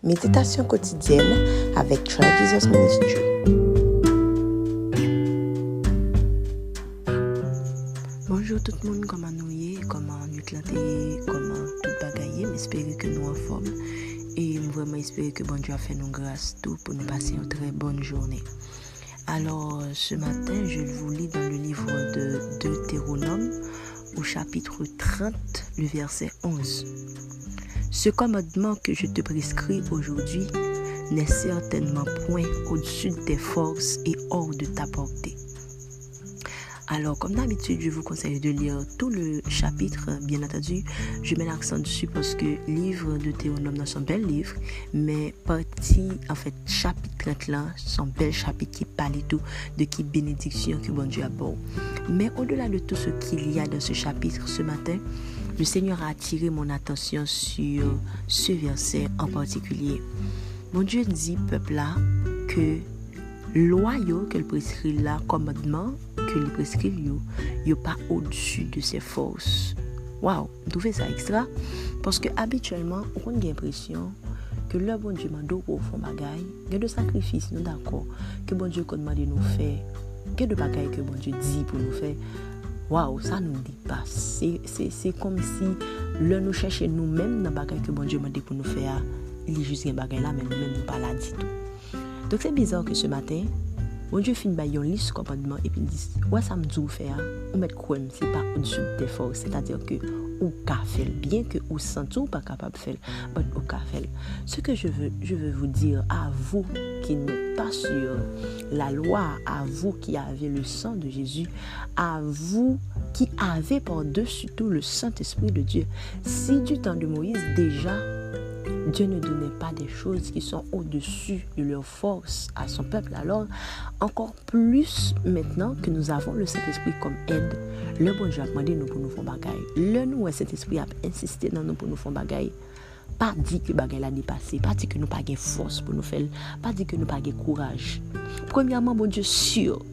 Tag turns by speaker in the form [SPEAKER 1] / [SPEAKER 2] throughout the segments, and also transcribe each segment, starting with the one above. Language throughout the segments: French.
[SPEAKER 1] Méditation quotidienne avec Try Jesus Ministry.
[SPEAKER 2] Bonjour tout le monde, comment nous y est, comment nous clantez, comment tout bagaille, j'espère que nous en forme et vraiment espérer que bon Dieu a fait nous grâce tout pour nous passer une très bonne journée. Alors ce matin, je vous lis dans le livre de Deutéronome au chapitre 30, le verset 11. Ce commandement que je te prescris aujourd'hui n'est certainement point au-dessus de tes forces et hors de ta portée. Alors, comme d'habitude, je vous conseille de lire tout le chapitre, bien entendu. Je mets l'accent dessus parce que livre de Deutéronome dans son bel livre, mais chapitre 30 là, son bel chapitre qui parle tout de qui bénédiction que bon Dieu a bon. Mais au-delà de tout ce qu'il y a dans ce chapitre ce matin, le Seigneur a attiré mon attention sur ce verset en particulier. Mon Dieu dit, peuple là, que loi que le prescrit là, commandement que le prescrit yo pas au-dessus de ses forces. Waouh, vous trouvez ça extra? Parce que habituellement, on a l'impression que le bon Dieu m'a donné au fond bagaille, il y a de sacrifices, nous d'accord, que bon Dieu demande de nous faire, que de bagaille que bon Dieu dit pour nous faire. Waouh, ça nous dit pas. C'est comme si le nous chercher nous-mêmes dans bagaille que bon Dieu m'a dit pour nous faire, il est juste un bagaille là, mais nous-mêmes nous pas là dit tout. Donc c'est bizarre que ce matin, bon Dieu finit par une liste commandement et puis il dit, ouais ça me dit faire, ou mettre quoi, c'est pas au-dessus de tes forces, c'est-à-dire que ou qu'a fait, bien que ou senti ou pas capable de faire, mais ou qu'a fait. Ce que je veux vous dire à vous qui n'êtes pas sur la loi, à vous qui avez le sang de Jésus, à vous qui avez par-dessus tout le Saint-Esprit de Dieu. Si du temps de Moïse déjà Dieu ne donnait pas des choses qui sont au-dessus de leur force à son peuple, alors encore plus maintenant que nous avons le Saint-Esprit comme aide, le bon Dieu a demandé nous pour nous faire bagaille. Le nous, le Saint-Esprit a insisté dans nous pour nous faire bagaille. Pas dit que bagaille l'a dépassé, pas dit que nous pas de force pour nous faire, pas dit que nous pas de courage. Premièrement, bon Dieu sûr.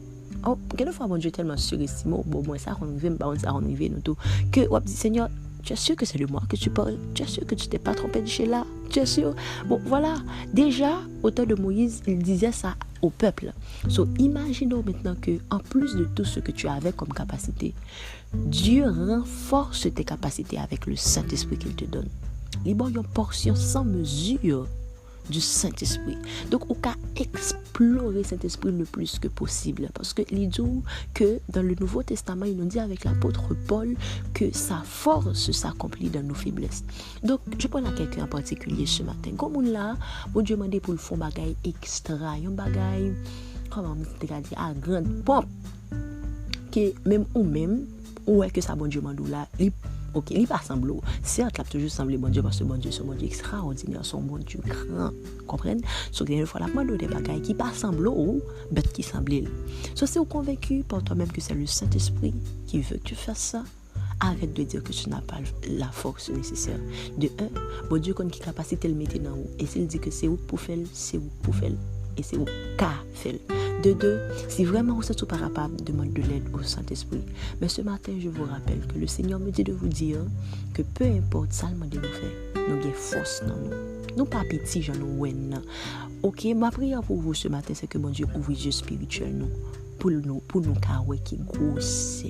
[SPEAKER 2] Oh, quelquefois bon Dieu tellement surestimé, bon moi ça on veut pas ça on veut nous tout que on dit Seigneur, tu es sûr que c'est de moi que tu parles? Tu es sûr que tu t'es pas trompé de chez là? Tu es sûr? Bon, voilà. Déjà, au temps de Moïse, il disait ça au peuple. So, imaginons maintenant que, en plus de tout ce que tu avais comme capacité, Dieu renforce tes capacités avec le Saint-Esprit qu'il te donne. Il y a une portion sans mesure du Saint-Esprit. Donc, on peut explorer cet esprit le plus que possible. Parce que il dit que dans le Nouveau Testament, il nous dit avec l'apôtre Paul que sa force s'accomplit dans nos faiblesses. Donc, je prends quelqu'un en particulier ce matin. Comme là, mon Dieu m'a demandé pour le fond bagaille extra, un bagaille, comment on dit, à grande pompe, que même ou est que ça bon Dieu m'a dit là, ok, il pas semble. Certes, il a toujours semblé bon Dieu parce que bon Dieu, c'est bon Dieu extraordinaire, son bon Dieu grand. Comprenez? So, une fois, la demande des bagailles qui pas semble ou bête qui semble. So, si vous convaincu par toi-même que c'est le Saint-Esprit qui veut que tu fasses ça, arrête de dire que tu n'as pas la force nécessaire. De un, bon Dieu connaît qui capacité de le mettre dans vous. Et s'il dit que c'est vous pour faire, c'est vous pour faire. Et c'est vous qu'à faire. De deux, si vraiment vous êtes pas capable, demande de l'aide au Saint-Esprit. Mais ce matin, je vous rappelle que le Seigneur me dit de vous dire que peu importe ça, nous faire, nous avons force dans nous. Nous pas petits, j'en ai. Ok, ma prière pour vous ce matin, c'est que mon Dieu ouvre les yeux spirituels pour nous carrer qui grosse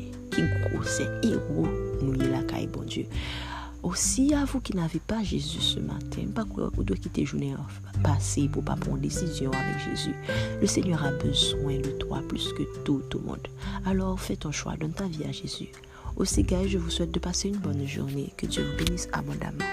[SPEAKER 2] héros nous y la caille bon Dieu. Aussi à vous qui n'avez pas Jésus ce matin, pas quoi vous devez quitter journée passée pour pas prendre décision avec Jésus. Le Seigneur a besoin de toi plus que tout le monde. Alors fais ton choix, donne ta vie à Jésus. Aussi gars, je vous souhaite de passer une bonne journée, que Dieu vous bénisse abondamment.